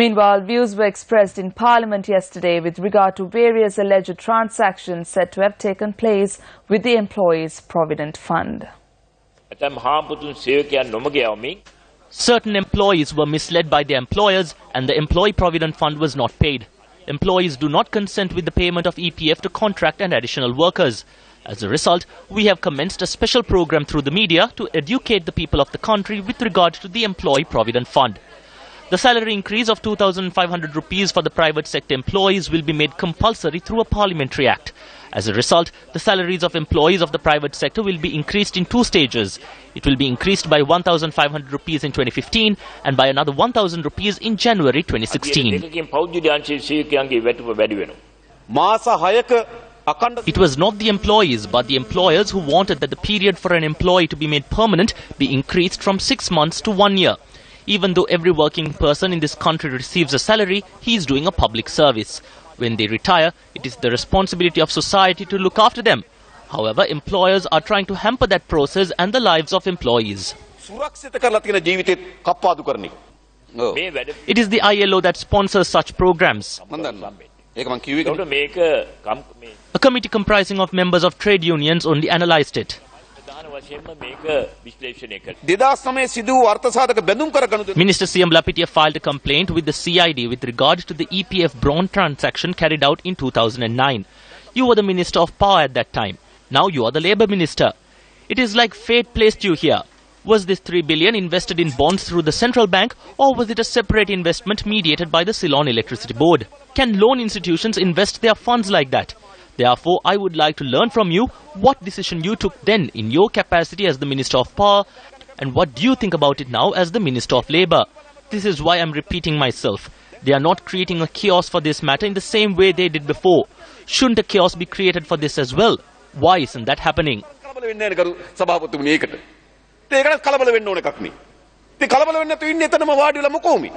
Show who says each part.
Speaker 1: Meanwhile, views were expressed in Parliament yesterday with regard to various alleged transactions said to have taken place with the Employees' Provident Fund.
Speaker 2: Certain employees were misled by their employers and the Employee Provident Fund was not paid. Employees do not consent with the payment of EPF to contract and additional workers. As a result, we have commenced a special program through the media to educate the people of the country with regard to the Employee Provident Fund. The salary increase of 2,500 rupees for the private sector employees will be made compulsory through a parliamentary act. As a result, the salaries of employees of the private sector will be increased in 2 stages. It will be increased by 1,500 rupees in 2015 and by another 1,000 rupees in January 2016. It was not the employees but the employers who wanted that the period for an employee to be made permanent be increased from 6 months to 1 year. Even though every working person in this country receives a salary, he is doing a public service. When they retire, it is the responsibility of society to look after them. However, employers are trying to hamper that process and the lives of employees. It is the ILO that sponsors such programs. A committee comprising of members of trade unions only analysed it. Minister C.M. Lapitiya filed a complaint with the CID with regard to the EPF bond transaction carried out in 2009. You were the Minister of Power at that time. Now you are the Labour Minister. It is like fate placed you here. Was this 3 billion invested in bonds through the central bank or was it a separate investment mediated by the Ceylon Electricity Board? Can loan institutions invest their funds like that? Therefore, I would like to learn from you what decision you took then in your capacity as the Minister of Power and what do you think about it now as the Minister of Labour. This is why I am repeating myself. They are not creating a chaos for this matter in the same way they did before. Shouldn't a chaos be created for this as well? Why isn't that happening?
Speaker 3: කලබල වෙන්න ඕන එකක් නේ. ඉතින් කලබල වෙන්නේ නැතුව ඉන්නේ එතනම වාඩි වෙලා මොකෝ මේ?